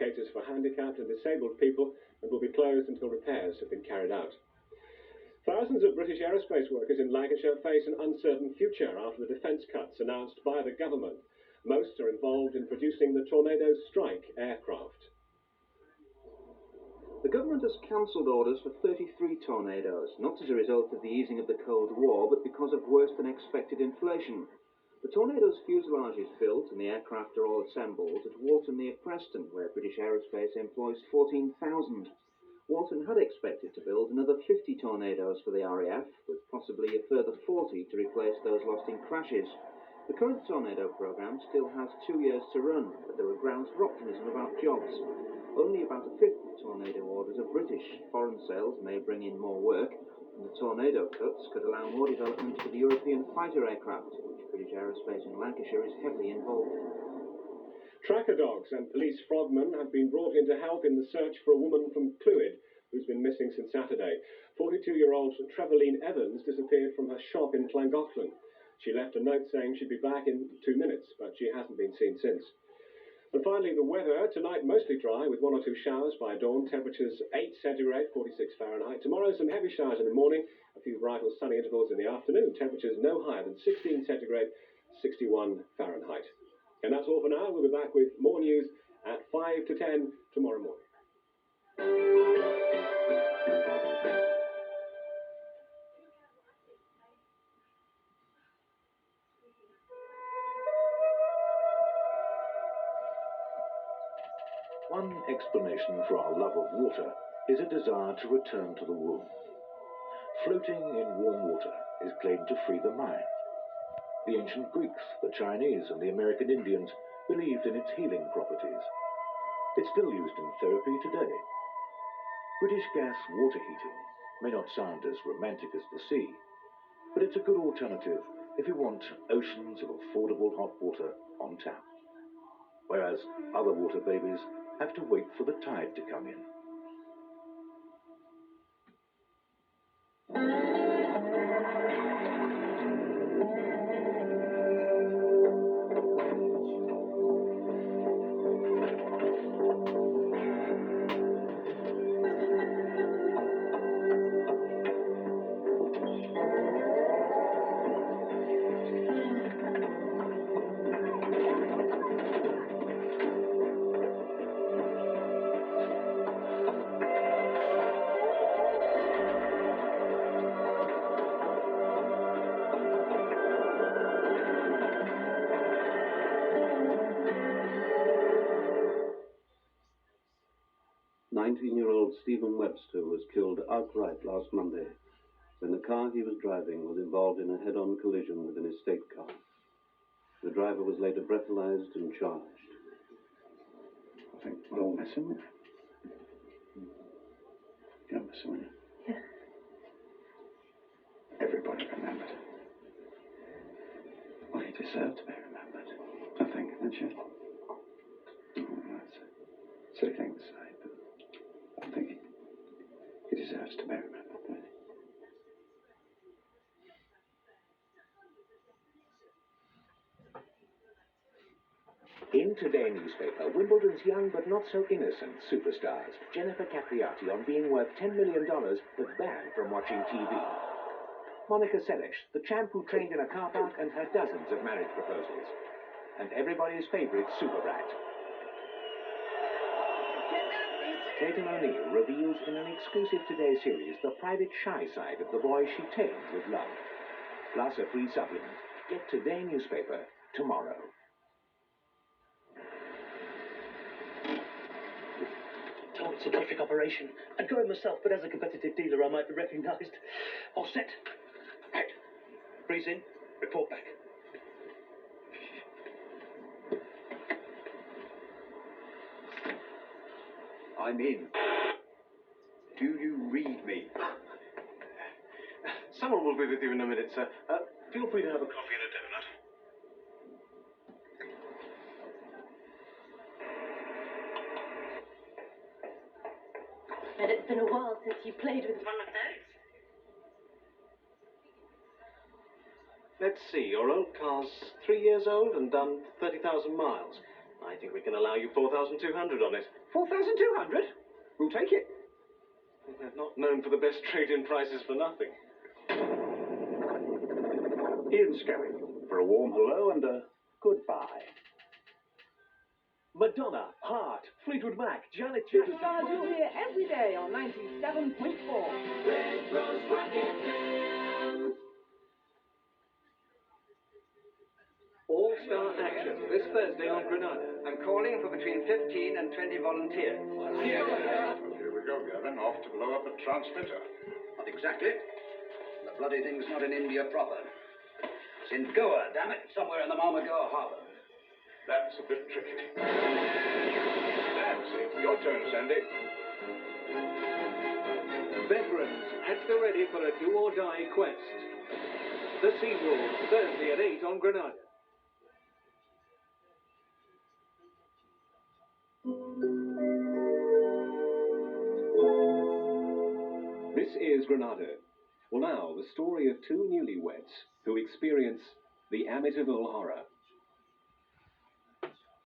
caters for handicapped and disabled people and will be closed until repairs have been carried out. Thousands of British aerospace workers in Lancashire face an uncertain future after the defence cuts announced by the government. Most are involved in producing the Tornado Strike aircraft. The government has cancelled orders for 33 Tornadoes, not as a result of the easing of the Cold War, but because of worse than expected inflation. The Tornado's fuselage is built and the aircraft are all assembled at Warton near Preston, where British Aerospace employs 14,000. Warton had expected to build another 50 Tornadoes for the RAF, with possibly a further 40 to replace those lost in crashes. The current Tornado programme still has 2 years to run, but there are grounds for optimism about jobs. Only about a fifth of Tornado orders are British. Foreign sales may bring in more work, and the Tornado cuts could allow more development for the European fighter aircraft, which British Aerospace in Lancashire is heavily involved in. Tracker dogs and police frogmen have been brought in to help in the search for a woman from Clwyd who's been missing since Saturday. 42-year-old Trevelyan Evans disappeared from her shop in Llangollen. She left a note saying she'd be back in 2 minutes, but she hasn't been seen since. And finally, the weather. Tonight, mostly dry with 1 or 2 showers by dawn. Temperatures 8 centigrade, 46 Fahrenheit. Tomorrow, some heavy showers in the morning. A few bright or sunny intervals in the afternoon. Temperatures no higher than 16 centigrade, 61 Fahrenheit. And that's all for now. We'll be back with more news at 5 to 10 tomorrow morning. One explanation for our love of water is a desire to return to the womb. Floating in warm water is claimed to free the mind. The ancient Greeks, the Chinese, and the American Indians believed in its healing properties. It's still used in therapy today. British gas water heating may not sound as romantic as the sea, but it's a good alternative if you want oceans of affordable hot water on tap. Whereas other water babies have to wait for the tide to come in. Stephen Webster was killed outright last Monday when the car he was driving was involved in a head-on collision with an estate car. The driver was later breathalyzed and charged. I think we're all messing with it. You're messing with it. Yeah. Everybody remembered. Well, he deserved to be remembered. I think, don't you? Oh, that's a silly thing to say, but I think he deserves to be remembered, don't he? In today's newspaper, Wimbledon's young but not so innocent superstars, Jennifer Capriati, on being worth $10 million, was banned from watching TV. Monica Seles, the champ who trained in a car park and had dozens of marriage proposals. And everybody's favourite super brat. Clayton O'Neill reveals in an exclusive Today series the private shy side of the boy she tamed with love. Plus a free supplement. Get Today newspaper tomorrow. Oh, it's a terrific operation. I'd go in myself, but as a competitive dealer, I might be recognised. All set. Right. Breathe in. Report back. I'm in. Do you read me? Someone will be with you in a minute, sir. Feel free to have a coffee and a donut. But it's been a while since you played with one of those. Let's see, your old car's 3 years old and done 30,000 miles. I think we can allow you 4,200 on it. 4,200? We'll take it. They're not known for the best trade-in prices for nothing. Ian Skelly, for a warm hello and a goodbye. Madonna, Heart, Fleetwood Mac, Janet Jackson. Superstars you'll hear every day on 97.4. Red Rose Rocket. All-star action this Thursday on Granada. I'm calling for between 15 and 20 volunteers. Here we go, Gavin. Off to blow up a transmitter. Not exactly. The bloody thing's not in India proper. It's in Goa, damn it. Somewhere in the Marmagoa Harbour. That's a bit tricky. That's it. Your turn, Sandy. Veterans, at the ready for a do-or-die quest. The Sea Wolves, Thursday at 8 on Granada. This is Granada. Well, now, the story of two newlyweds who experience the Amityville horror.